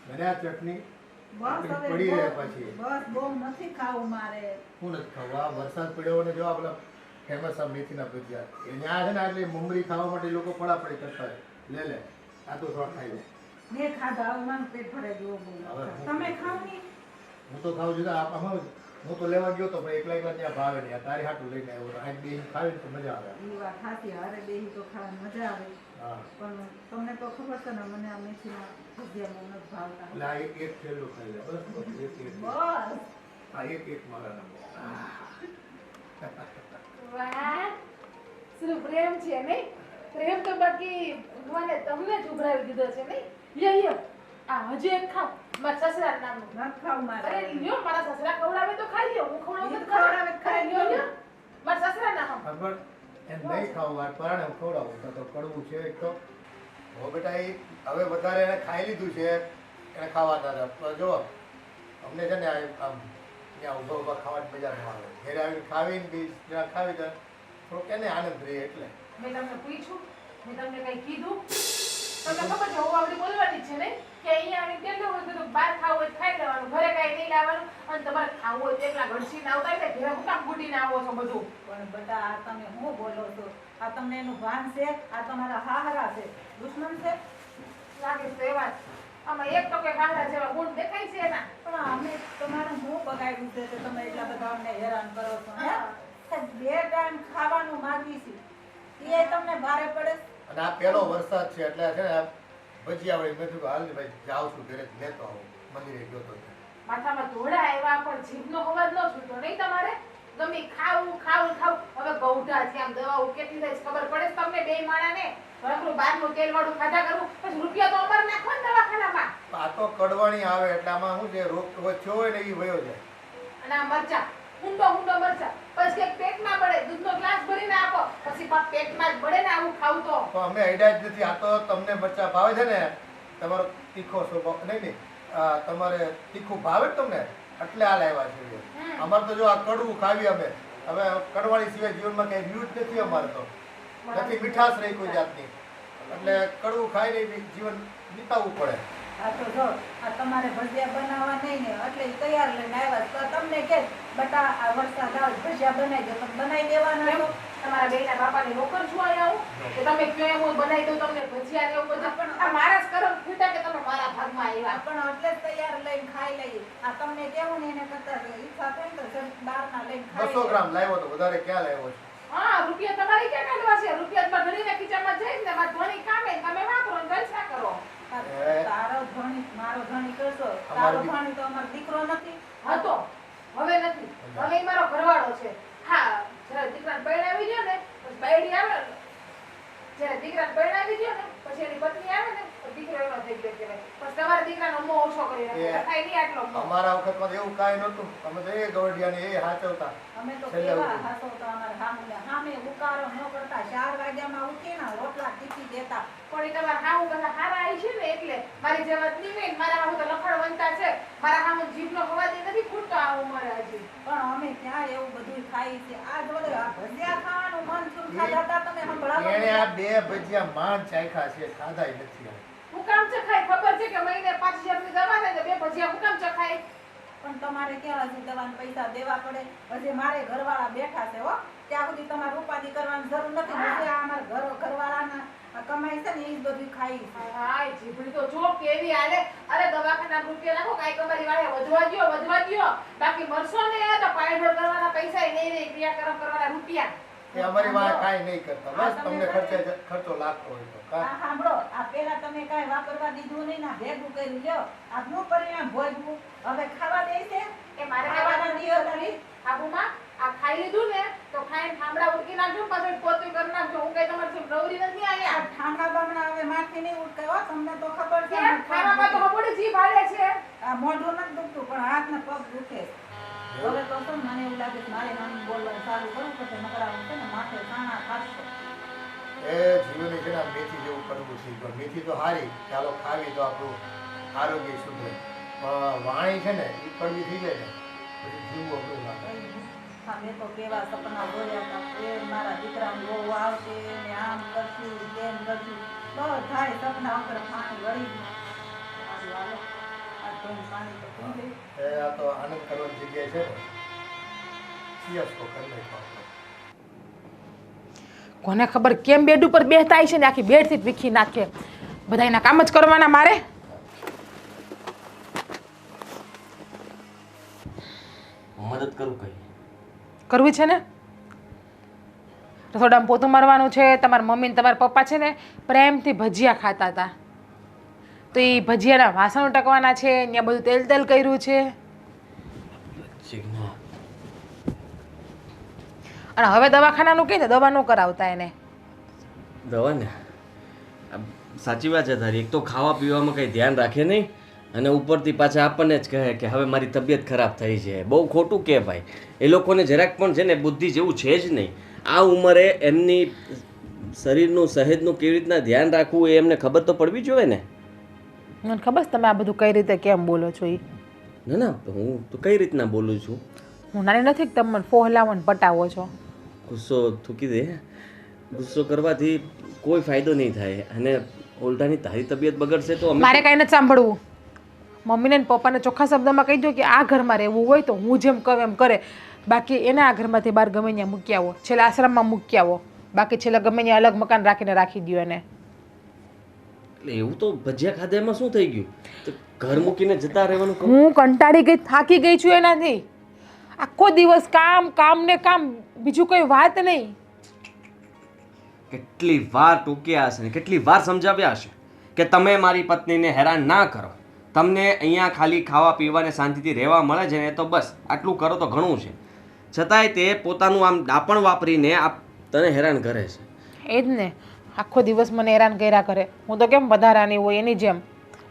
મને આ ચટણી બસ હવે પડી રહે પછી બસ બહુ નથી ખાવું મારે. હું નથી ખાવું. આ વરસાદ પડ્યો ને જો આ પેલા ફેમસ આ મેથીના ભજીયા એ ત્યાં છે ને એટલે મમરી ખાવા માટે લોકો પડાપડી કરતા હોય. લે આ તો થોડા ખાઈ લે. મેં ખાધા હવે મારું પેટ ભરાઈ ગયું બોલો. તમે ખાવ નહીં? હું તો ખાઉં છું. આમાં હું તો લેવા ગયો તો પણ એકલા ત્યાં ભાવે નહીં. તારી હાટું લઈને આવ્યો. આ બે ખાવી તો મજા આવે. એ વાત સાચી. હારે બેહી તો ખાવાની મજા આવે. હા પણ તમને તો ખબર છે ને મને આ મેથીના ભજીયા બહુ નથી ભાવતા. એટલે આ એક થેલું ખાઈ લે બસ. બસ આ એક મારા નામ. વાહ શું પ્રેમ છે નહીં? પ્રેમ તો બાકી ભગવાને તમને જ ઉભરાવી દીધો છે નહીં? લ્યો આ હજી એક ખાવ મારા સસરા નામનું. નથી ખાવું મારે. અરે લ્યો મારા સસરા ખવડાવે તો ખાઈ લ્યો. હું ખવડાવું તો ખવડાવે તો ખાઈ લ્યો. લ્યો મારા સસરા નામ. ખબર એમ નહીં ખાવું. આ પરાણે હું ખવડાવું તો કડવું છે એક તો. હો બેટા એ હવે વધારે એને ખાઈ લીધું છે એને ખાવાના હતા. જો અમને છે ને આમ ત્યાં ઊભા ઊભા ખાવાની મજા ન આવે. ઘરે આવીને ખાવીને બી ત્યાં ખાવી તો થોડોક એને આનંદ રહે એટલે. મેં તમને પૂછ્યું? મેં તમને કઈ કીધું? તમને ખબર છે હું આવડી બોલવાની છે ને કે અહીંયા આવીને કેટલું હોય તો બહાર ખાવું હોય ખાઈ લેવાનું, ઘરે કાંઈ નહીં લાવવાનું. અને તમારે ખાવું હોય તો એકલા ઘડસીને આવતા હોય ઘરે હું કામ ગુટીને આવો છો બધું? પણ બેટા આ તમે શું બોલો છો? આ તમને એનું ભાન છે? આ તમારા હાહરા છે? દુશ્મન છે? લાગે છે એવા જ. આમાં એક તો કે ગાંડા જેવા ગુણ દેખાય છે એના. પણ અમે તમારું શું બગાડ્યું છે કે તમે એટલા બધા અમને હેરાન કરો છો? હે? બે ટાઈમ ખાવાનું માંગી છે એ તમને ભારે પડે? અને આ પહેલો વરસાદ છે એટલે છે ને ભજીયા વળી મેં કીધું હાલ ને ભાઈ જાઉં છું ઘરે લેતો આવું. મંદિરે ગયો તો માથામાં ધોળા આવ્યા પણ જીભનો અવાજ ન છૂટો નહીં તમારે? ગમે ખાવું ખાવું ખાવું. હવે ગૌઢા છે આમ દવાઓ કેટલી થાય ખબર પડે છે તમને બે માણાને? રખડું બહારનું તેલ વાળું ખાધા કરવું પછી રૂપિયા તો અમારે નાખવા ને દવાખાનામાં. આ તો કડવાણી આવે એટલે આમાં શું છે રોગ થયો હોય ને એ વયો જાય. અને આ મરચા ઊંડો મરચા પછી એક પેટમાં બળે દૂધનો ગ્લાસ ભરીને આપો પછી પેટમાં જ બળે ને આવું ખાવું તો. તો અમે અડ્યા જ નથી. આ તો તમને મરચા ભાવે છે ને તમારો તીખો સ્વભાવ નહીં તમારે તીખું ભાવે તમને એટલે આ લાવ્યા છે. અમારે તો જો આ કડવું ખાવી અમે હવે કડવાણી સિવાય જીવનમાં કઈ રહ્યું જ નથી. અમારે તો નથી મીઠાશ રહી કોઈ જાતની એટલે કડવું ખાઈને જીવન વિતાવવું પડે. આ તો જો આ તમારે ભજીયા બનાવવા નહીં ને એટલે તૈયાર લઈને આવ્યા તો તમને કે બટા આ વરસાદ આવે ભજીયા બનાવી દો તો બનાવી દેવાના છો. તમારા બેના બાપાને નોકર છું અહીંયા હું કે તમે કયો એમ હું બનાવી દઉં તમને ભજીયા ને એવું બધું. પણ આ મારા જ કરમ ફૂટા કે તમે મારા ભાગમાં આવ્યા. પણ એટલે જ તૈયાર લઈને ખાઈ લઈએ. આ તમને કેવું ને એને કરતા ઈચ્છા થાય ને તો બહારના લઈને ખાઈ 200 ગ્રામ લાવ્યો તો વધારે ક્યાં લાવ્યો છે? હા રૂપિયા તમારે ક્યાં કાઢવા છે? રૂપિયા તો ઘડીને ખીચામાં જઈને ને મારા ધોની કામે તમે વાપરો ને જલસા કરો. તારો ધણી મારો ધણી કરશો. તારો ધણી તો અમારો દીકરો નથી હતો હવે નથી. હવે મારો ઘરવાળો છે. હા જરા દીકરાને પરણાવી ગયો ને પછી બાયડી આવે ને જ્યારે દીકરાને પરણાવી ગયો ને પછી એની પત્ની આવે ને તો દીકરો એનો થઈ ગયો કહેવાય. પછી તમારા દીકરાનો મોહ ઓછો કરી નાખ્યો. ખાઈ નહીં આટલો મોહ. અમારા વખતમાં એવું કાંઈ નહોતું. અમે તો એ ગવડિયાને એ હાચવતા. અમે તો કેવા હાસવતા અમારા સામે ઉકારો ન કરતા 4 વાગ્યામાં ઉઠીને રોટલા ટીપી દેતા. પણ એ તમારા હાહુ બધા હારા આવી છે ને એટલે મારી જેવા નહીં મારા હાહુ તો લખડ વંતા છે. મારા હાહુ જીભનો અવાજ નથી ફૂટતો આ ઉંમરે હજી. પણ અમે ક્યાં એવું બધું ખાઈ છે? આ જોડે આ ભજીયા ખાવાનું મન સુર ખાતા તમે સંભળાવો. એને આ બે ભજીયા માંડ ચાખ્યા છે ખાધાય નથી. હું કામ ચખાય ખબર છે કે મહિને 5000 ની દવા ને બે ભજીયા હું કામ ચખાય? પણ તમારે ક્યાં હજી દવાના પૈસા દેવા પડે? હજી મારે ઘરવાળા બેઠા છે હો. ત્યાં સુધી તમારે ઉપાધિ કરવાની જરૂર નથી. હજી આ અમારા ઘરવાળાના કમાઈ છે ને એ જ બધું ખાઈ છે. હાય જીભડી તો જો કેવી હાલે. અરે દવાખાના રૂપિયા નાખો કાઈ તમારી વાળે વધવા દ્યો બાકી મરશો ને તો પાયઢોળ કરવાના પૈસા નહીં રહે ક્રિયાકર્મ કરવાના રૂપિયા. એ અમારી વાળા કાંઈ નહીં કરતા. બસ તમને ખર્ચો લાગતો હોય તો આ સાંભળો આ પેલા તમે કાંઈ વાપરવા દીધું નહીં ના ભેગું કર્યું લ્યો આજનું પરિણામ ભોગવું. હવે ખાવા દે છે એ મારે ખાવાના દિયો તારી આબુમાં આ ખાઈ લીધું ને તો ખાઈને ઠામડા ઉડકી નાખજો પાછળ પોતું કરી નાખજો. હું કઈ તમારી જેમ નવરી નથી આ આયા. ઠામડા બામણા હવે માથે નહીં ઉડકાવો. તમને તો ખબર છે ખાવામાં તો હબોડી જીભ હાલે છે. આ મોઢું નથી દુખતું પણ હાથ ને પગ દુખે. હવે તો શું મને એવું લાગે છે મારે નાનું બોલવાનું ચાલુ કરવું પડશે નકર છે ને માથે સાણા ખાશો. એ જીવનની છે ને મેથી જેવું કરવું છે. પણ મેથી તો સારી ચાલો ખાવી તો આપણું આરોગ્ય સુધરે. પણ વાણી છે ને એ કડવી થઈ જાય ને પછી જીવવું આપણું લાગે. હા મેં તો કેવા સપના જોયા હતા એ મારા દીકરાને બહુ આવશે ને આમ કરશું તેમ કરશું બધાય સપના ઉપર પાણી વળી ગયું. હાલો કોઈ પાણી તો પી લે. એ આ તો આનંદ કરવાની જગ્યાએ છે ને યસ તો કરી નાખો. કોને ખબર કેમ બેડ ઉપર બેસતા છે ને આખી બેડથી જ વીખી નાખે. બધા એના કામ જ કરવાના મારે. મદદ કરું કઈ કરવી છે ને રસોડામાં પોતું મારવાનું છે. તમારા મમ્મી ને તમારા પપ્પા છે ને પ્રેમથી ભજીયા ખાતા હતા તો એ ભજીયાના વાસણો ટકવાના છે. ત્યાં બધું તેલ તેલ કર્યું છે જીજ્ઞા અને હવે દવાખાનાનું કહે ને દવા ન કરાવતા એને. દવા ને સાચી વાત છે તારી. એક તો ખાવા પીવામાં કંઈ ધ્યાન રાખે નહીં અને ઉપરથી પાછા આપણને જ કહે કે હવે મારી તબિયત ખરાબ થઈ છે. બહુ ખોટું કે ભાઈ. એ લોકોને જરાક પણ છે ને બુદ્ધિ જેવું છે જ નહીં. આ ઉંમરે એમની શરીરનું સહેજનું કેવી રીતના ધ્યાન રાખવું એ એમને ખબર તો પડવી જોઈએ ને. મને ખબર છે તમે આ બધું કઈ રીતે કેમ બોલો છો એ. ના ના હું તો કઈ રીતના બોલું છું. હું નાની નથી કે તમે મને ફોહલાવો ને પટાવો છો. ગુસ્સો થૂકી દે. ગુસ્સો કરવાથી કોઈ ફાયદો નહીં થાય અને ઉલટાની તારી તબિયત બગડશે તો અમે મારે કાંઈ નથી સાંભળવું. મમ્મીને ને પપ્પાને ચોખ્ખા શબ્દમાં કહી દો કે આ ઘરમાં રહેવું હોય તો હું જેમ કહું એમ કરે. બાકી એને આ ઘરમાંથી બહાર ગમે ત્યાં મૂકી આવો. છેલ્લા આશ્રમમાં મૂકી આવો. બાકી છેલ્લા ગમે ત્યાં અલગ મકાન રાખીને રાખી દો એને. એટલે એવું તો ભજીયા ખાધા એમાં શું થઈ ગયું? તો ઘર મૂકીને જતા રહેવાનું કહું. હું કંટાળી ગઈ થાકી ગઈ છું એનાથી. આખો દિવસ કામ કામ ને કામ બીજું કોઈ વાત નહીં. કેટલી વાર ટોક્યા હશે ને કેટલી વાર સમજાવ્યા હશે કે તમે મારી પત્નીને હેરાન ના કરો. તમને અહીંયા ખાલી ખાવા પીવાને શાંતિથી રહેવા મળે છે ને તો બસ આટલું કરો તો ઘણું છે. છતાંય તે પોતાનું આમ દાપણ વાપરીને તને હેરાન કરે છે. એ જ ને આખો દિવસ મને હેરાન કર્યા કરે. હું તો કેમ વધારાની હોય એની જેમ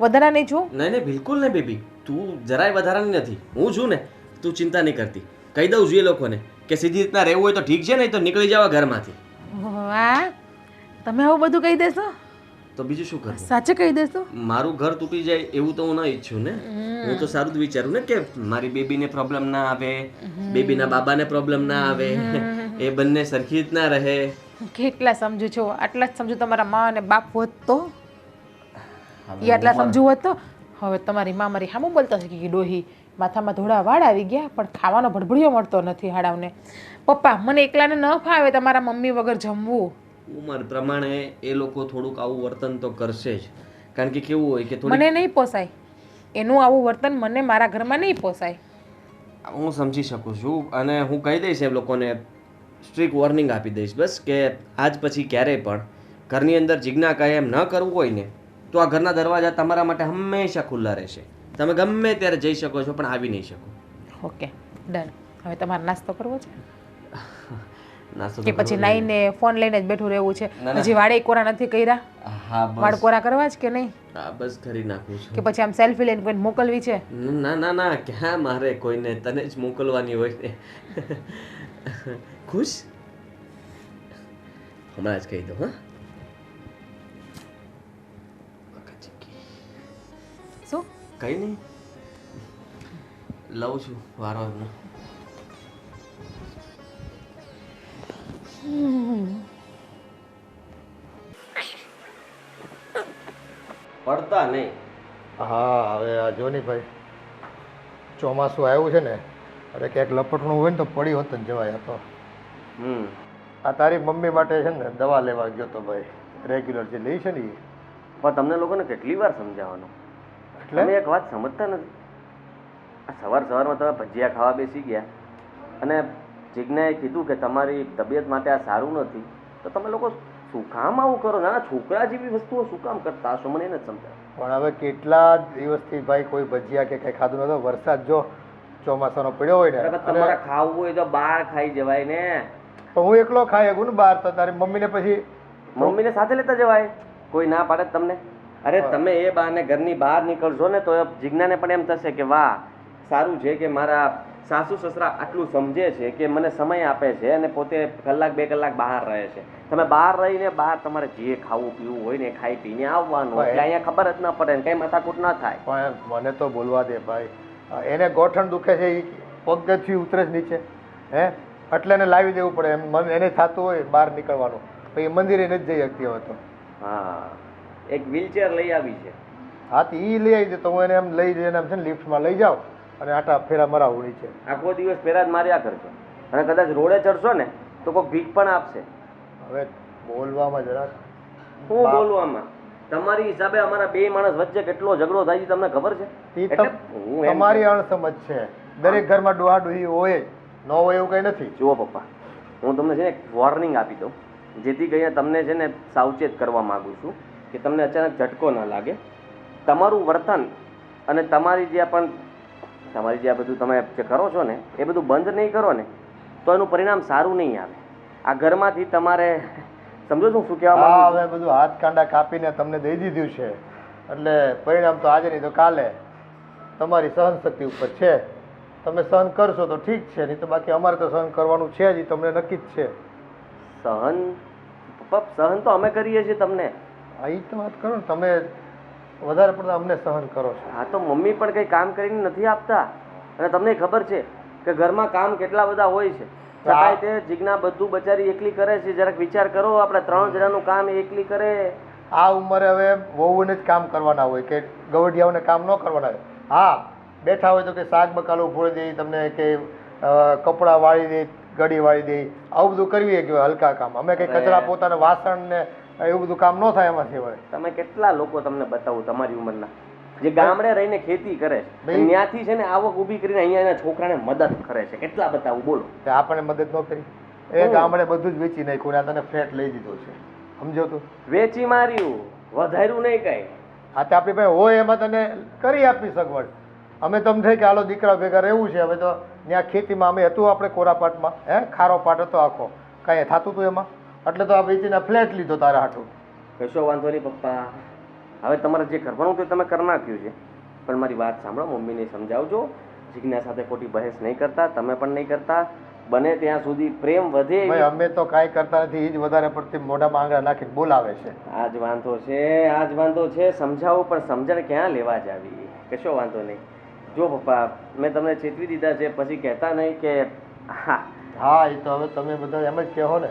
વધારાની છું. નહીં નહીં બિલકુલ નહીં બેબી. તું જરાય વધારાની નથી. હું છું ને તું ચિંતા નહીં કરતી. કહી દઉં જોઈએ લોકોને કે સીધી રીતના રહેવું હોય તો ઠીક છે નહીં તો નીકળી જવા ઘરમાંથી. વાહ તમે આવું બધું કહી દેશો? તો બીજું શું કરવું? સાચે કહી દેશો? મારું ઘર તૂટી જાય એવું તો હું ના ઈચ્છું ને. હું તો સારું જ વિચારું ને કે મારી બેબીને પ્રોબ્લેમ ના આવે, બેબીના બાબાને પ્રોબ્લેમ ના આવે, એ બંને સરખી રીતના રહે. કેટલા સમજુ છો? આટલા જ સમજુ. તમારા મા અને બાપ હોત તો એ આટલા સમજુ હોત તો હવે તમારી મા મારી સામું બોલતા છે કે ડોહી માથામાં થોડા વાળ આવી ગયા પણ ખાવાનો ભડભડિયો મળતો નથી હાડાવને. પપ્પા મને એકલાને ન ફાવે તમારા મમ્મી વગર જમવું. ઉંમર પ્રમાણે એ લોકો થોડુંક આવું વર્તન તો કરશે જ. કારણ કે કેવું હોય કે થોડી મને નહીં પોસાય એનું આવું વર્તન. મને મારા ઘરમાં નહીં પોસાય. હું સમજી શકું છું અને હું કહી દઈશ એ લોકોને સ્ટ્રિક્ટ વોર્નિંગ આપી દઈશ બસ કે આજ પછી ક્યારેય પણ ઘરની અંદર જીજ્ઞા કહે એમ ન કરવું હોય ને તો આ ઘરના દરવાજા તમારા માટે હંમેશા ખુલ્લા રહેશે. તમે ગમે ત્યારે જઈ શકો છો પણ આવી નહીં શકો. Okay done. હવે તમારે નાસ્તો કરવો છે નાસ્તો કે પછી નાઈને ફોન લઈને જ બેઠું રહેવું છે? ના, ના. હજી વાળે કોરા નથી કર્યા? હા વાળ બસ કોરા કરવા જ કે નહીં? હા બસ કરી નાખું છું. કે પછી આમ સેલ્ફી લઈને કોઈને મોકલવી છે? ના ના ના ક્યાં મારે કોઈને તને જ મોકલવાની હોય ને. ખુશ હમણાં જ કહી દો. હા શું? કઈ નહીં લઉં છું વારો એમનો. પડતા નહીં. હા હવે આ જો ને ભાઈ ચોમાસું આવ્યું છે ને અરે ક્યાંક લપટણું હોય ને તો પડી હોત જ જવાય. તો આ તારી મમ્મી માટે છે ને દવા લેવા ગયો તો ભાઈ. રેગ્યુલર જે લઈ છે ને એ. પણ તમને લોકોને કેટલી વાર સમજાવવાનું? એટલે તમે એક વાત સમજતા નથી. આ સવારમાં તમે ભજીયા ખાવા બેસી ગયા અને જીજ્ઞાએ કીધું કે તમારી તબિયત માટે આ સારું નથી તો તમે લોકો શું કામ આવું કરો? નાના છોકરા જેવી વસ્તુઓ શું કામ કરતા હશો? મને એને સમજાય. પણ હવે કેટલા દિવસથી ભાઈ કોઈ ભજીયા કે કંઈ ખાધું નતો. વરસાદ જો ચોમાસાનો પડ્યો હોય ને તમારે ખાવું હોય તો બહાર ખાઈ જવાય ને. તો હું એકલો ખાઈ શકું ને બહાર. તો તારી મમ્મીને પછી મમ્મીને સાથે લેતા જવાય. કોઈ ના પાડે તમને? અરે તમે એ બહાને ઘરની બહાર નીકળશો ને તો જીજ્ઞાને પણ એમ થશે કે વાહ સારું છે કે મારા સાસુ સસરા આટલું સમજે છે કે મને સમય આપે છે અને પોતે કલાક 2 કલાક બહાર રહે છે. તમે બહાર રહીને બહાર તમારે જે ખાવું પીવું હોય ને ખાઈ પીને આવવાનું. એટલે અહીંયા ખબર જ ન પડે ને કઈ માથાકૂટ ન થાય. પણ મને તો બોલવા દે ભાઈ. એને ગોઠણ દુખે છે એ પગથી ઉતરે જ નીચે. હે એટલે એને લાવી દેવું પડે. એમ મને એને થતું હોય બહાર નીકળવાનું પછી મંદિરે નથી જઈ શકતી હવે તો. હા એક વ્હીલચેર લઈ આવી છે હા તો એ લઈ આવી દે તો હું એને એમ લઈ જઈને એમ છે ને લિફ્ટમાં લઈ જાઉં અને આટા ફેરા મરાવું નીચે. આખો દિવસ પેલા જ માર્યા કરશો અને કદાચ રોડે ચડશો ને તો કોઈ ભીખ પણ આપશે. હવે બોલવામાં જરાક હું બોલું આમાં તમારી હિસાબે અમારા બે માણસ વચ્ચે કેટલો ઝઘડો થાય છે તમને ખબર છે? ઈ એટલે હું એમ તમારી અણસમજ છે. દરેક ઘરમાં ડોહા ડોહી હોય જ, ન હોય એવું કઈ નથી. જુઓ પપ્પા, હું તમને છે ને એક વોર્નિંગ આપી દઉં જેથી કરીને તમને છે ને સાવચેત કરવા માંગુ છું કે તમને અચાનક ઝટકો ના લાગે. તમારું વર્તન અને તમારી જે આ બધું તમે જે કરો છો ને એ બધું બંધ નહીં કરો ને તો એનું પરિણામ સારું નહીં આવે. આ ઘરમાંથી તમારે સમજો છો શું કહેવા હા, માંગુ છું? હવે બધું હાથ કાંડા કાપીને તમને દઈ દીધું છે એટલે પરિણામ તો આજે નહીં તો કાલે તમારી સહનશક્તિ ઉપર છે. તમે સહન કરશો તો ઠીક છે, નહીં તો બાકી અમારે તો સહન કરવાનું છે જ, ઈ તમને નક્કી જ છે. સહન પપ્પા, સહન તો અમે કરીએ છીએ તમને. હા, ઈ તો વાત કરો ને, તમે વધારે પડતા અમને સહન કરો છો. હા તો મમ્મી પણ કંઈ કામ કરીને નથી આપતા અને તમને ખબર છે કે ઘરમાં કામ કેટલા બધા હોય છે છતાંય તે જીજ્ઞા બધું બચારી એકલી કરે છે. જરાક વિચાર કરો, આપણે 3 જણાનું કામ એ એકલી કરે. આ ઉંમરે હવે વહુને જ કામ કરવાના હોય કે ગવડિયાઓને કામ ન કરવાના હોય. હા, બેઠા હોય તો કે શાક બકાલું ફોડી દે તમને, કે કપડાં વાળી દે, ગડી વાળી દે, આવું બધું કરવી કે હલકા કામ. અમે કંઈ કચરા પોતાના વાસણ ને એવું બધું કામ ન થાય એમાંથી હોય. તમે કેટલા લોકો તમને બતાવું તમારી ઉંમરના જે ગામડે રહીને ખેતી કરે છે, ભાઈ, ત્યાંથી છે ને આવક ઊભી કરીને અહીંયા એના છોકરાને મદદ કરે છે. કેટલા બતાવું બોલો? તે આપણને મદદ ન કરી. એ ગામડે બધું જ વેચી નાખ્યું ને આ તને ફ્લેટ લઈ દીધો છે, સમજો તું? વેચી માર્યું, વધાર્યું નહીં કાંઈ. હા, તો આપણી પાસે હોય એમાં તને કરી આપી સગવડ. અમે તો એમ થાય કે હાલો દીકરા ભેગા રહેવું છે. હવે તો ત્યાં ખેતીમાં અમે હતું આપણે કોરાપાટમાં, ખારો પાટ હતો આખો, કાંઈ થતું હતું એમાં, એટલે તો આ વેચીને ફ્લેટ લીધો તારા હાટું. કશો વાંધો નહીં પપ્પા, હવે તમારે જે કરવાનું તો તમે કરી નાખ્યું છે, પણ મારી વાત સાંભળો, મમ્મીને સમજાવજો. જીજ્ઞા સાથે ખોટી બહેસ નહીં કરતા, તમે પણ નહીં કરતા. બને ત્યાં સુધી પ્રેમ વધે. ભાઈ, અમે તો કાંઈ કરતા નથી, એ જ વધારે પડતી મોઢામાં આંગળા નાખીને બોલાવે છે. આ જ વાંધો છે, આ જ વાંધો છે. સમજાવું પણ સમજણ ક્યાં લેવા જ આવી. કશો વાંધો નહીં. જો પપ્પા, મેં તમને ચેતવી દીધા છે, પછી કહેતા નહીં કે હા હા, એ તો હવે તમે બધા એમ જ કહો ને.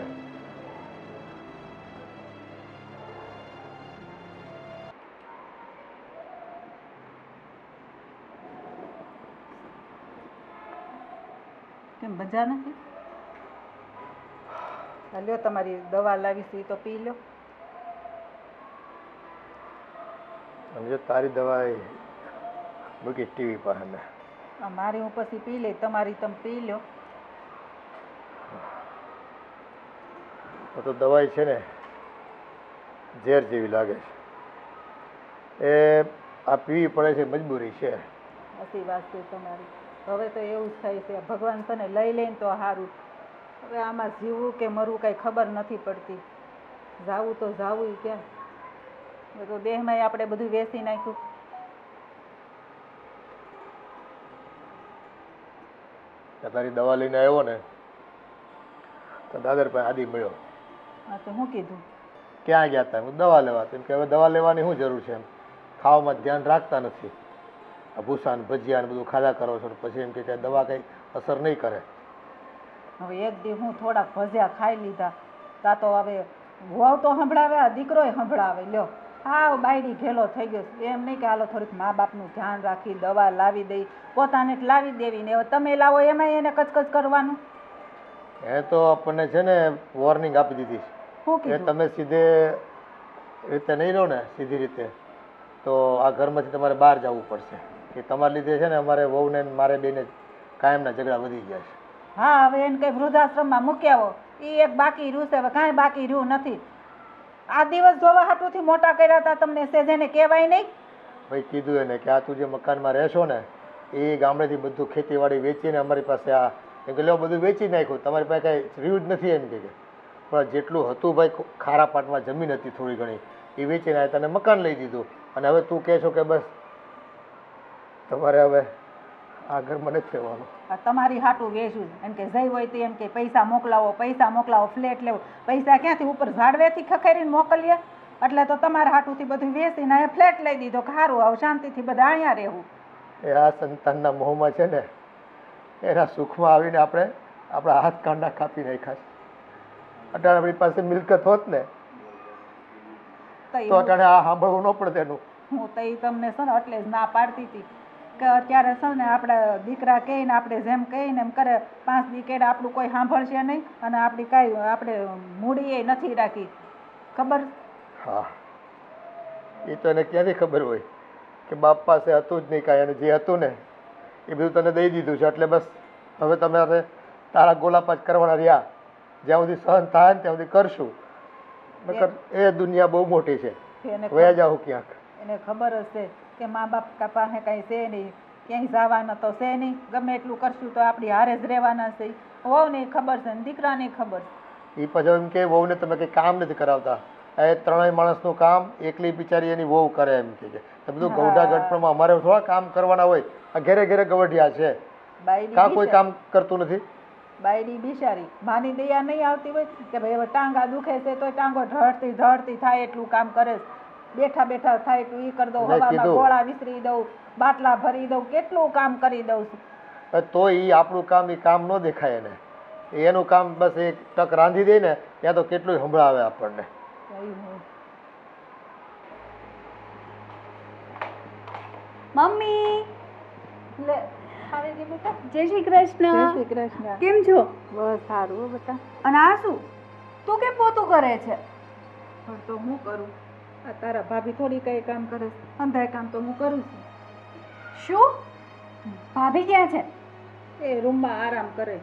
કેમ મજા નથી? આ લ્યો તમારી દવા લાવી છે, ઈ તો પી લો. સમજો, તારી દવા મૂકી ટીવી પાસે ને. આ મારી હું પછી પી લઈ, તમારી તમે પી લો. તો દવાઈ છે ને ઝેર જેવી લાગે છે. એ આ પીવી પડે છે, મજબૂરી છે. સાચી વાત છે તમારી. હવે તો એવું જ થાય છે, ભગવાન તને લઈ લઈને તો સારું. હવે આમાં જીવવું કે મરવું કાંઈ ખબર નથી પડતી. જાવું તો જાવું ક્યાં? હવે તો દેહમાં આપણે બધું વેચી નાખ્યું. તારી દવા લઈને આવ્યો ને તો દાદર પાસે આદિ મળ્યો. હા, તો શું કીધું? ક્યાં ગયા હતા? હું દવા લેવા. તેમ કે હવે દવા લેવાની શું જરૂર છે? એમ ખાવામાં ધ્યાન રાખતા નથી. આ ભૂસા ને ભજીયા ને બધું ખાધા કરો છો, પછી એમ કે દવા કંઈ અસર નહીં કરે. હવે એક દી હું થોડાક ભજીયા ખાઈ લીધા, તા તો હવે વહુ તો સંભળાવે, આ દીકરોય સંભળાવે. લ્યો, હા, બાયડી ઘેલો થઈ ગયો. એમ નહીં કે હાલો થોડીક મા બાપનું ધ્યાન રાખી દવા લાવી દઈ, પોતાને જ લાવી દેવી ને હવે તમે લાવો એમાં એને કચકચ કરવાનું. એ તો આપણને છે ને વોર્નિંગ આપી દીધી શું કે કીધું? તમે સીધે રીતે નહીં રહો ને, સીધી રીતે, તો આ ઘરમાંથી તમારે બહાર જવું પડશે. કે તમારા લીધે છે ને અમારે વહુને ને મારે બેને કાયમના ઝઘડા વધી ગયા છે. હા, હવે એને કઈ વૃદ્ધાશ્રમમાં મૂકી આવો, એ એક બાકી રહ્યું છે. હવે કાંઈ બાકી રહ્યું નથી. આ દિવસ જોવા હાટુથી મોટા કર્યા હતા તમને, સેજેને કહેવાય નહીં? ભાઈ, કીધું એને કે આ તું જે મકાનમાં રહેશો ને એ ગામડેથી બધું ખેતીવાડી વેચીને અમારી પાસે આ, એમ કે લો બધું વેચી નાખ્યું, તમારી પાસે કાંઈ રહ્યું જ નથી. એમ કે પણ જેટલું હતું ભાઈ, ખારા પાટમાં જમીન હતી થોડી ઘણી, એ વેચીને તને મકાન લઈ દીધું. અને હવે તું કહે છો કે બસ તમારે હવે આ ઘરમાં નથી રહેવાનું. આ તમારી હાટું વેચું એમ કે જઈ હોય તો એમ કે પૈસા મોકલાવો, પૈસા મોકલાવો, ફ્લેટ લેવો. પૈસા ક્યાંથી? ઉપર ઝાડવેથી ખખેરીને મોકલીએ. એટલે તો તમારા હાટુથી બધું વેચીને અહીંયા ફ્લેટ લઈ દીધો. ખારું, આવું શાંતિથી બધા અહીંયા રહેવું. એ આ સંતાનના મોહમાં છે ને, એના સુખમાં આવીને આપણે આપણા હાથ કાંડા કાપી નાખ્યા છે. અટાણે આપણી પાસે મિલકત હોત ને તો અટાણે આ સાંભળવું ન પડે એનું. હું તો ઈ તમને છે ને એટલે જ ના પાડતી હતી કે અત્યારે છે ને આપણા દીકરા કહીને આપણે જેમ કહીને એમ કરે 5 દી કેડ આપણું કોઈ સાંભળશે નહીં અને આપણી કાંઈ આપણે મૂડી એ નથી રાખી ખબર. હા એ તો એને ક્યાંથી ખબર હોય કે બાપ પાસે હતું જ નહીં કાંઈ, અને જે હતું ને એ બધું તને દઈ દીધું છે. એટલે બસ હવે તમારે તારા ગોલાપાચ કરવાના રહ્યા. જ્યાં સુધી સહન થાય ને ત્યાં સુધી કરશું. નકર એ દુનિયા બહુ મોટી છે, એને વયા જાઉં ક્યાંક. એને ખબર હશે કે મા બાપ પાસે કાંઈ છે નહીં, ક્યાંય જવાના તો છે નહીં, ગમે એટલું કરશું તો આપણી હારે જ રહેવાના છે. વહુને ખબર છે ને દીકરાને ખબર છે. એ પછી એમ કે વહુને તમે કંઈ કામ નથી કરાવતા, એ ત્રણેય માણસનું કામ એકલી બિચારી એની વહુ કરે એમ કે છે. તો બધું ગૌઢા ગઢપણમાં અમારે થોડા કામ કરવાના હોય? આ ઘરે ઘરે ગવઢિયા છે, કાં કોઈ કામ કરતું નથી. બાયડી બિચારી માની દયા નહીં આવતી હોય કે ભાઈ હવે ટાંગા દુખે છે તો ટાંગો ઢળતી થાય એટલું કામ કરે છે. બેઠા બેઠા થાય એટલું ઈ કરી દઉં, મેં હવામાં કીધું. ગોળા વિસરી દઉં, બાટલા ભરી દઉં, કેટલું કામ કરી દઉં છું. તો એ આપણું કામ એ કામ ન દેખાય એને. એનું કામ બસ એક ટક રાંધી દે ને ત્યાં તો કેટલું સંભળાવે આપણને. મમ્મી લે આવી ગઈ બેટા. જય શ્રી કૃષ્ણ. જય શ્રી કૃષ્ણ. કેમ છો? બસ સારું હો બેટા. અને આ શું તું કેમ પોતું કરે છે? પણ તો હું કરું, આ તારા ભાભી થોડી કઈ કામ કરે છે, અંધાય કામ તો હું કરું છું. શું ભાભી ક્યાં છે? એ રૂમમાં આરામ કરે.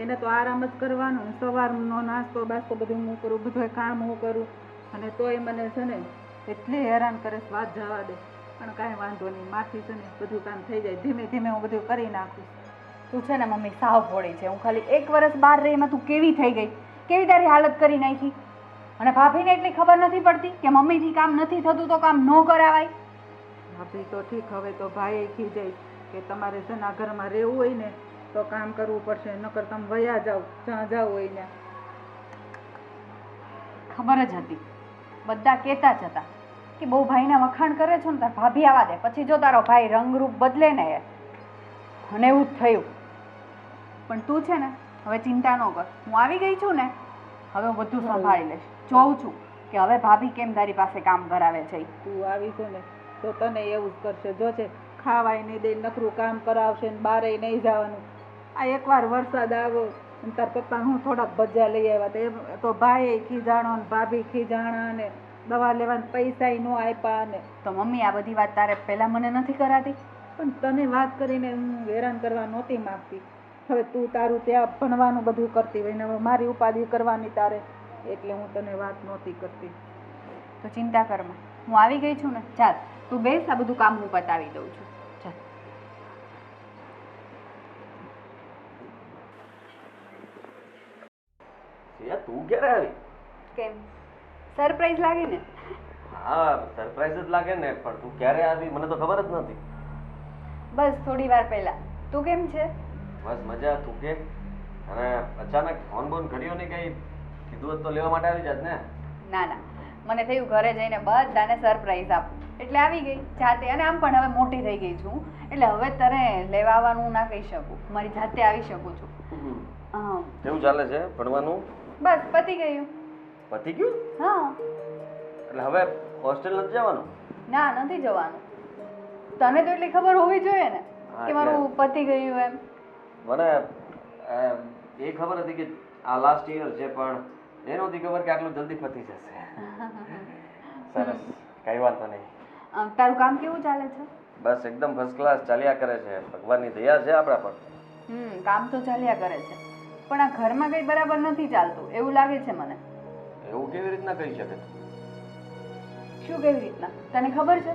એને તો આરામ જ કરવાનો ને સવારનો નાસ્તો બાસ્તો બધું હું કરું, બધું કામ હું કરું, અને તોય મને છે ને એટલી હેરાન કરે છે વાત જવા દે. પણ કાંઈ વાંધો નહીં, માથી છે ને બધું કામ થઈ જાય, ધીમે ધીમે હું બધું કરી નાખું. તું છે ને મમ્મી સાવ ભોળી છે. હું ખાલી 1 વર્ષ બહાર રહીમાં તું કેવી થઈ ગઈ, કેવી તારી હાલત કરી નાખી. અને ભાભીને એટલી ખબર નથી પડતી કે મમ્મીથી કામ નથી થતું તો કામ ન કરાવાય. ભાભી તો ઠીક, હવે તો ભાઈ ખીજાય કે તમારે છે ને આ ઘરમાં રહેવું હોય ને તો કામ કરવું પડશે, નકર તમે વયા જાઓ જ્યાં જાવ હોય ને. ખબર જ હતી, બધા કહેતા જ હતા કે બહુ ભાઈના વખાણ કરે છો ને તાર ભાભી આવા દે, પછી જો તારો ભાઈ રંગરૂપ બદલે ને એ. અને એવું જ થયું. પણ તું છે ને હવે ચિંતા ન કર, હું આવી ગઈ છું ને, હવે હું બધું સંભાળી લઈશ. જોઉં છું કે હવે ભાભી કેમ તારી પાસે કામ કરાવે છે. તું આવી છે ને તો તને એવું જ કરશે. જો છે ખાવાય નહીં દે, નકરું કામ કરાવશે ને બારે નહીં જવાનું. આ એકવાર વરસાદ આવ્યો અને તાર પપ્પા હું થોડાક ભજીયા લઈ આવ્યા તો એ તો ભાઈ ખીજાણો ને ભાભી ખીજાણા ને દવા લેવાના પૈસાય ન આપ્યા ને. તો મમ્મી આ બધી વાત તારે પહેલા મને નથી કરાતી? પણ તને વાત કરીને હું હેરાન કરવા નહોતી માંગતી. હવે તું તારું ત્યાં ભણવાનું બધું કરતી હોય ને હવે મારી ઉપાધિ કરવાની તારે, એટલે હું તને વાત નહોતી કરતી. તો ચિંતા કરમાં, હું આવી ગઈ છું ને. ચાલ તું બેસ, આ બધું કામ હું પતાવી દઉં છું. ચાલ. તું ક્યારે આવી? કેમ સરપ્રાઈઝ લાગે ને? હા સરપ્રાઈઝ જ લાગે ને, પણ તું ક્યારે આવી મને તો ખબર જ નથી. બસ થોડી વાર પહેલા. તું કેમ છે? બસ મજા. તું કે? અને અચાનક ફોન બોન કર્યો ને, કઈ કીધું હોત તો લેવા માટે આવી જાત ને. ના ના, મને થયું ઘરે જઈને બધાને સરપ્રાઈઝ આપું એટલે આવી ગઈ જાતે. અને આમ પણ હવે મોટી થઈ ગઈ છું એટલે હવે તને લેવા આવવાનું ના કહી શકું, મારી જાતે આવી શકું છું. કેવું ચાલે છે ભણવાનું? બસ પતી ગયું. પતી ગયું? હા. એટલે હવે હોસ્ટેલ નથી જવાનું? ના નથી જવાનું. તને તો એટલી ખબર હોવી જોઈએ ને હા, કે મારું પતી ગયું એમ. મને એ ખબર હતી કે આ લાસ્ટ યર છે, પણ એ નહોતી ખબર કે આટલું જલ્દી પતી જશે. સરસ, કઈ વાંધો નહીં. તારું કામ કેવું ચાલે છે? બસ એકદમ ફર્સ્ટ ક્લાસ ચાલ્યા કરે છે, ભગવાનની દયા છે આપણા પર. કામ તો ચાલ્યા કરે છે, પણ આ ઘરમાં કઈ બરાબર નથી ચાલતું એવું લાગે છે મને. એવું કેવી રીતના કહી શકે? શું કેવી રીતના? તને ખબર છે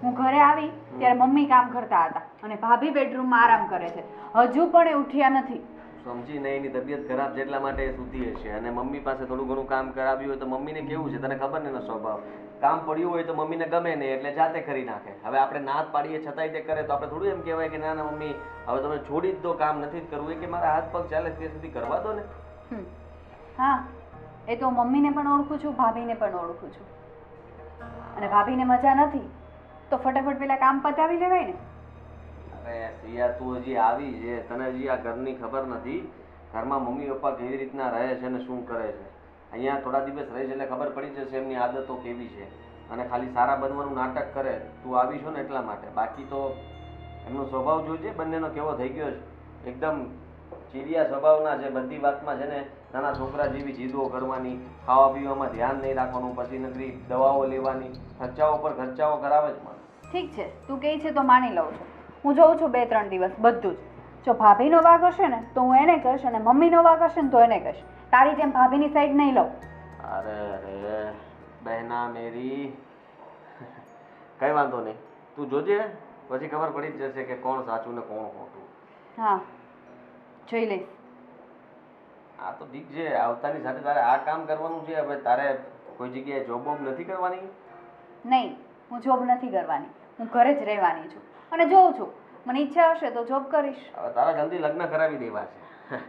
હું ઘરે આવી ત્યારે મમ્મી કામ કરતા હતા અને ભાભી બેડરૂમમાં આરામ કરે છે. હજુ પણ એ ઉઠ્યા નથી. સમજી નહીં, એની તબિયત ખરાબ છે એટલા માટે એ સૂતી હશે, અને મમ્મી પાસે થોડું ઘણું કામ કરાવ્યું હોય તો મમ્મીને કેવું છે તને ખબર ને એનો સ્વભાવ. કામ પડ્યું હોય તો મમ્મીને ગમે નહીં એટલે જાતે કરી નાખે. હવે આપણે ના જ પાડીએ છતાંય તે કરે તો આપણે થોડું એમ કહેવાય કે ના ના મમ્મી હવે તમે છોડી જ દો, કામ નથી જ કરવું. એ કે મારા હાથ પગ ચાલે ત્યાં સુધી કરવા દો ને. હા, એ તો મમ્મીને પણ ઓળખું છું, ભાભીને પણ ઓળખું છું. અને ભાભીને મજા નથી તો ફટાફટ પેલા કામ પતાવી લેવાય ને. અરે સિયા, તું હજી આવી છે, તને હજી આ ઘરની ખબર નથી. ઘરમાં મમ્મી પપ્પા કેવી રીતના રહે છે ને શું કરે છે. અહીંયા થોડા દિવસ રહે છે એટલે ખબર પડી જશે એમની આદતો કેવી છે. અને ખાલી સારા બનવાનું નાટક કરે. તું આવી છો ને એટલા માટે. બાકી તો એમનો સ્વભાવ જોજે બંનેનો કેવો થઈ ગયો છે. એકદમ ચીડિયા સ્વભાવના છે. બધી વાતમાં છે ને નાના છોકરા જેવી જીદો કરવાની, ખાવા પીવામાં ધ્યાન નહીં રાખવાનું, પછી નકરી દવાઓ લેવાની, ખર્ચાઓ પર ખર્ચાઓ કરાવે જ મને. ઠીક છે, તું કહે છે તો માની લઉં છું. હું જોઉં છું 2-3 દિવસ બધું જ. જો ભાભીનો વાગ હશે ને તો હું એને કહીશ, અને મમ્મીનો વાગ હશે ને તો એને કહીશ. તારી જેમ ભાભીની સાઈડ નહીં લઉં. અરે અરે બહેના મેરી, કઈ વાંધો નહીં, તું જોજે, પછી ખબર પડી જ જશે કે કોણ સાચું ને કોણ ખોટું. હા, જોઈ લઈશ. આ તો ઠીક છે, આવતાની સાથે તારે આ કામ કરવાનું છે. હવે તારે કોઈ જગ્યાએ જોબ બોબ નથી કરવાની? નહીં, હું જોબ નથી કરવાની. હું ઘરે જ રહેવાની છું અને જોઉં છું, મને ઈચ્છા હશે તો જોબ કરીશ. હવે તારા જલ્દી લગ્ન કરાવી દેવા છે.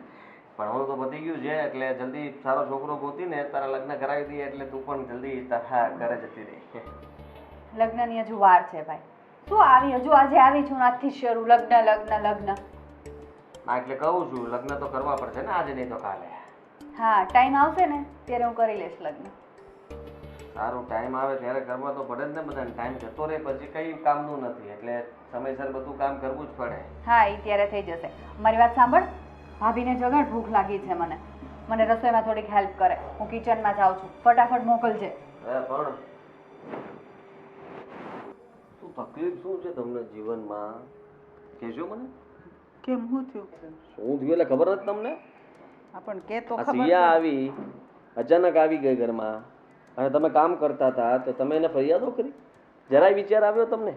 ભણવાનું તો પતી ગયું છે, એટલે જલ્દી સારો છોકરો ગોતીને તારા લગ્ન કરાવી દઈએ એટલે તું પણ જલ્દી તારા ઘરે જતી રહી. લગ્નની હજુ વાર છે ભાઈ. શું આવી હજુ આજે આવી છું, આજથી શરૂ લગ્ન લગ્ન લગ્ન. ના એટલે કહું છું, લગ્ન તો કરવા પડશે ને આજે, નહીં તો કાલે. હા, ટાઈમ આવશે ને ત્યારે હું કરી લઈશ લગ્ન. સારું, ટાઈમ આવે ત્યારે કરવા તો પડે જ ને બધાને. ટાઈમ જતો રહે પછી કઈ કામનું નથી, એટલે સમયસર બધું કામ કરવું જ પડે. હા, એ ત્યારે થઈ જશે. મારી વાત સાંભળ, ભાભીને જગર ભૂખ લાગી છે. મને રસોઈમાં થોડીક હેલ્પ કરે. હું કિચનમાં જાઉં છું, ફટાફટ મોકલજે. પણ શું તકલીફ શું છે તમને જીવનમાં? કહેજો મને. કેમ હું થયું? શું થયું એટલે ખબર નથી તમને? પણ કે તો આ ખબર સિયા આવી, અચાનક આવી ગઈ ઘરમાં, અને તમે કામ કરતા હતા તો તમે એને ફરિયાદો કરી? જરાય વિચાર આવ્યો તમને?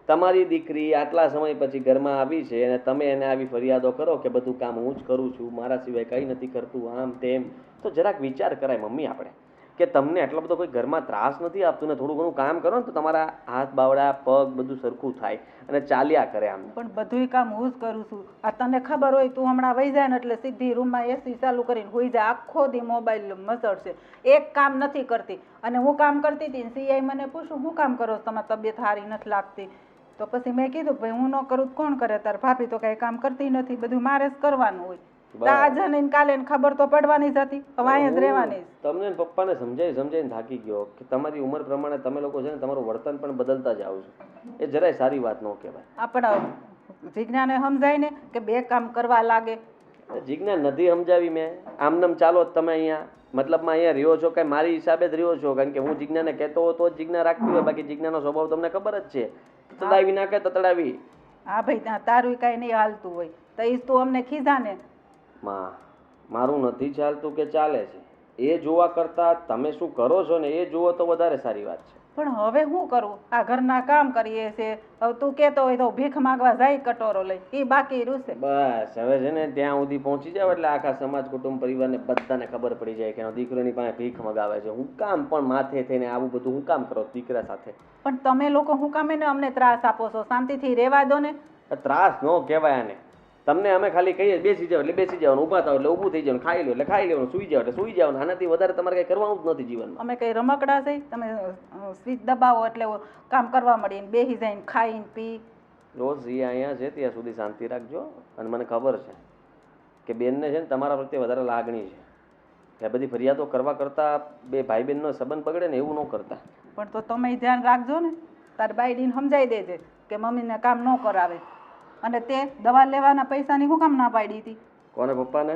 તમારી દીકરી આટલા સમય પછી ઘરમાં આવી છે અને તમે એને આવી ફરિયાદો કરો કે બધું કામ હું જ કરું છું, મારા સિવાય કંઈ નથી કરતું, આમ તેમ. તો જરાક વિચાર કરાય મમ્મી આપણે, કે તમને આટલો બધો કોઈ ઘરમાં ત્રાસ નથી આપતું ને થોડું ઘણું કામ કરો ને તો તમારા હાથ બાવડા પગ બધું સરખું થાય અને ચાલ્યા કરે આમ. પણ બધુંય કામ હું જ કરું છું. આ તને ખબર હોય, તું હમણાં વહી જાય ને એટલે સીધી રૂમમાં એસી ચાલુ કરીને હોઈ જાય, આખો દી મોબાઈલ મસળશે, એક કામ નથી કરતી. અને હું કામ કરતી હતી ને સીઆઈ મને પૂછું શું કામ કરો છો, તમારી તબિયત સારી નથી લાગતી? તો પછી મેં કીધું ભાઈ હું ન કરું તો કોણ કરે? તાર ભાભી તો કઈ કામ કરતી નથી, બધું મારે જ કરવાનું હોય. આજે ને કાલે ખબર તો પડવાની જ હતી, હવે અહીંયા જ રહેવાની. તમને પપ્પાને સમજાઈને થાકી ગયો કે તમારી ઉંમર પ્રમાણે તમે લોકો છે ને તમારું વર્તન પણ બદલતા જાઓ છો. એ જરાય સારી વાત ન કહેવાય. આપણા જીજ્ઞાને સમજાય ને કે બે કામ કરવા લાગે. જીજ્ઞા નથી સમજાવી મેં. આમનામ ચાલો તમે અહીંયા મતલબમાં અહીંયા રહ્યો છો, કઈ મારી હિસાબે જ રહ્યો છો, કારણ કે હું જીજ્ઞાને કહેતો હોઉં તો જ જીજ્ઞા રાખતી હોય. બાકી જીજ્ઞાનો સ્વભાવ તમને ખબર જ છે, તડાવી નાખે તડાવી. હા ભાઈ, તારું કઈ નહીં હાલતું હોય તો એ તું અમને ખીજા ને. માં, મારું નથી ચાલતું કે ચાલે છે એ જોવા કરતા તમે શું કરો છો ને એ જુઓ તો વધારે સારી વાત છે. પણ હવે શું કરું? આ ઘરના કામ કરીએ છે. હવે તું કહેતો હોય તો ભીખ માંગવા જાય કટોરો લઈ, એ બાકી રૂસે. બસ હવે છે ને ત્યાં સુધી પહોંચી જાવ એટલે આખા સમાજ કુટુંબ પરિવારને બધાને ખબર પડી જાય કે દીકરાની પાસે ભીખ મગાવે છે. હું કામ પણ માથે થઈને આવું બધું હું કામ કરો દીકરા સાથે? પણ તમે લોકો હું કામ એને અમને ત્રાસ આપો છો? શાંતિથી રહેવા દો ને. ત્રાસ ન કહેવાય આને. તમને અમે ખાલી કહીએ બેસી જાવ એટલે બેસી જવાનું, ઊભા થાવ એટલે ઊભું થઈ જવાનું, ખાઈ લો એટલે ખાઈ લેવાનું, સુઈ જાવ એટલે સુઈ જવાનું. આનાથી વધારે તમારે કંઈ કરવાનું જ નથી જીવનમાં. અમે કઈ રમકડા છે? તમે સ્વિચ દબાવો એટલે કામ કરવા મળીને બેસી જઈને ખાઈને પી. રોજ એ અહીંયા છે ત્યાં સુધી શાંતિ રાખજો. અને મને ખબર છે કે બેનને છે ને તમારા પ્રત્યે વધારે લાગણી છે, કે બધી ફરિયાદો કરવા કરતાં બે ભાઈ બહેનનો સંબંધ બગડે ને એવું ન કરતા. પણ તો તમે ધ્યાન રાખજો ને, તાર બાઈડીને સમજાવી દેજે કે મમ્મીને કામ ન કરાવે. અને તે દવા લેવાના પૈસાની શું કામ ના પાડી હતી? કોને? પપ્પાને?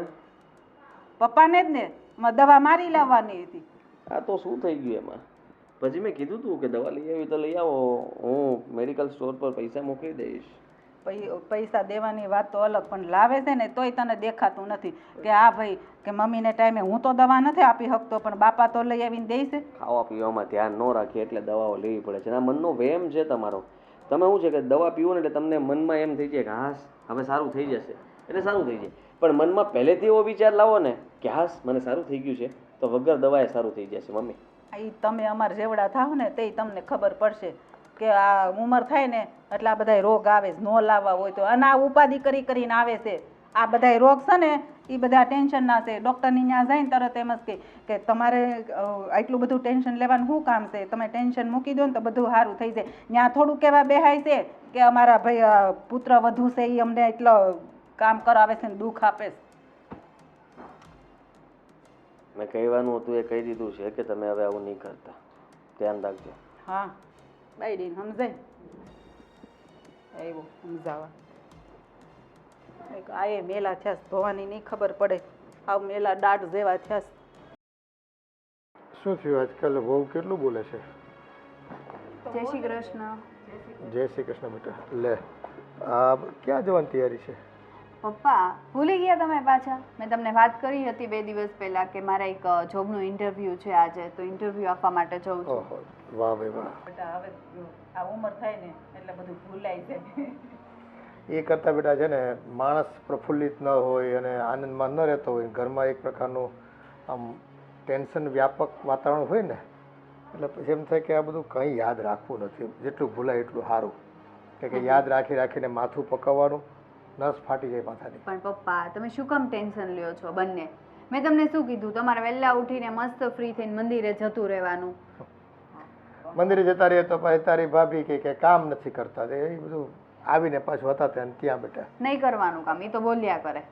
પપ્પાને જ ને, દવા મારી લાવવાની હતી. આ તો શું થઈ ગયું એમાં? પછી મેં કીધું તું કે દવા લઈ આવી તો લઈ આવો, હું મેડિકલ સ્ટોર પર પૈસા મોકલી દઈશ. પૈસા દેવાની વાત તો અલગ, પણ લાવે છે ને તોય તને દેખાતું નથી કે હા ભાઈ કે મમ્મીને ટાઈમે હું તો દવા નથી આપી શકતો પણ બાપા તો લઈ આવીને દે છે. ખાવા પીવામાં ધ્યાન ન રાખીએ એટલે દવાઓ લેવી પડે છે. આ મનનો વહેમ છે તમારો. તમે શું છે કે દવા પીવો ને એટલે તમને મનમાં એમ થઈ જાય કે હાસ હવે સારું થઈ જશે, એટલે સારું થઈ જાય. પણ મનમાં પહેલેથી એવો વિચાર લાવો ને કે હાસ મને સારું થઈ ગયું છે તો વગર દવાએ સારું થઈ જશે. મમ્મી, એ તમે અમારા જેવડા થાવ ને તે તમને ખબર પડશે કે આ ઉંમર થાય ને એટલે આ બધા રોગ આવે છે. ન લાવવા હોય તો અને આ ઉપાધિ કરીને આવે છે. આ બધા રોગ છે ને એ બધા ટેન્શનના છે. ડૉક્ટરની ત્યાં જઈને તરત એમ જ કહે કે તમારે આટલું બધું ટેન્શન લેવાનું શું કામ છે? તમે ટેન્શન મૂકી દો ને તો બધું સારું થઈ જાય. ત્યાં થોડુંક એવા બેહાય છે કે અમારા ભાઈ પુત્ર વધુ છે એ અમને એટલો કામ કરાવે છે ને દુઃખ આપે છે. મેં કહેવાનું હતું એ કહી દીધું છે કે તમે હવે આવું નહીં કરતા. ધ્યાન રાખજો. હા બાયડીને સમજાય આવ્યો સમજાવા આ એ મેલા થયા ભવાની નહીં ખબર પડે આ મેલા દાઢ જેવા થયા શું થયું આજકાલ બહુ કેટલું બોલે છે? જય શ્રી કૃષ્ણ. જય શ્રી કૃષ્ણ બેટા. લે આ ક્યાં જવાની તૈયારી છે? પપ્પા ભૂલી ગયા તમે પાછા? મેં તમને વાત કરી હતી 2 દિવસ પહેલા કે મારા એક જોબનું ઇન્ટરવ્યૂ છે આજે, તો ઇન્ટરવ્યૂ આપવા માટે જઉં છું. ઓહો વાહ ભાઈ વાહ. બેટા હવે આ ઉંમર થાય ને એટલે બધું ભૂલાઈ જાય એ કરતાં બેટા છે ને માણસ પ્રફુલ્લિત ન હોય અને આનંદમાં ન રહેતો હોય, ઘરમાં એક પ્રકારનું આમ ટેન્શન વ્યાપક વાતાવરણ હોય ને એટલે પછી એમ થાય કે આ બધું કંઈ યાદ રાખવું નથી, જેટલું ભૂલાય એટલું સારું. કે યાદ રાખી રાખીને માથું પકવવાનું, નસ ફાટી જાય માથાની. પણ પપ્પા તમે શું કામ ટેન્શન લ્યો છો બંને? મેં તમને શું કીધું? તમારે વહેલા ઉઠીને મસ્ત ફ્રી થઈને મંદિરે જતું રહેવાનું. મંદિરે જતા રહીએ તો પછી તારી ભાભી કે કામ નથી કરતા, એ બધું આવીને પાછું હતા ત્યાં બેટા નહીં કરવાનું કામ, એ તો બોલ્યા કરે.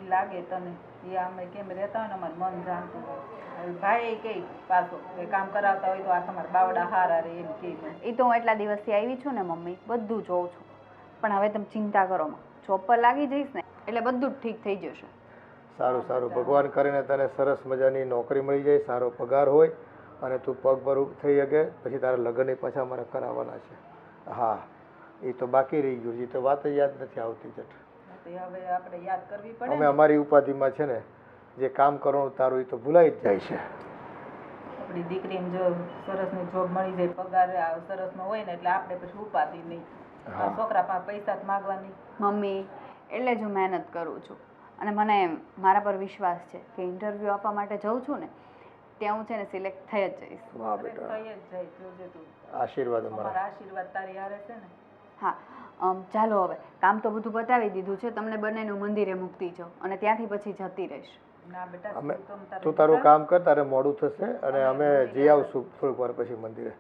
એ લાગે તને એ અમે કેમ રહેતા હોય ને અમારું મન જાણતું હોય. હવે ભાઈ કે પાછો એ કામ કરાવતા હોય તો આ તમારા બાવડા હારા રે એમ કે એ તો હું એટલા દિવસથી આવી છું ને મમ્મી, બધું જોઉં છું. પણ હવે તમે ચિંતા કરો માં, જોબ પર લાગી જઈશ ને એટલે બધું જ ઠીક થઈ જશે. સારું સારું, ભગવાન કરીને તને સરસ મજાની નોકરી મળી જાય, સારો પગાર હોય અને તું પગભર થઈ શકે, પછી તારા લગ્ન પાછા અમારે કરાવવાના છે. હા એ તો બાકી રહી ગયું, એ તો વાત જ યાદ નથી આવતી જટ. હવે આપણે યાદ કરવી પડે અમે અમારી ઉપાધિમાં છે ને જે કામ કરવાનું તારું એ તો ભૂલાઈ જ જાય છે. આપણી દીકરીને જો સરસની જોબ મળી જાય, પગાર સરસનો હોય ને એટલે આપણે પછી ઉપાધિ નહીં. છોકરા પાસે પૈસા જ માગવાની. મમ્મી એટલે જ હું મહેનત કરું છું અને મને મારા પર વિશ્વાસ છે કે ઇન્ટરવ્યૂ આપવા માટે જઉં છું ને ત્યાં હું છે ને સિલેક્ટ થઈ જ જઈશ. વાહ બેટા, થઈ જ જાય જોજે તું. આશીર્વાદ અમારા. અમારા આશીર્વાદ તારી હારે છે ને. હા ચાલો હવે કામ તો બધું બતાવી દીધું છે, તમને બંનેનું મંદિરે મૂકતી જાઉં અને ત્યાંથી પછી જતી રહીશ. ના બેટા અમે તું તું તારું કામ કર, તારે મોડું થશે અને અમે જઈ આવશું થોડીક વાર પછી મંદિરે.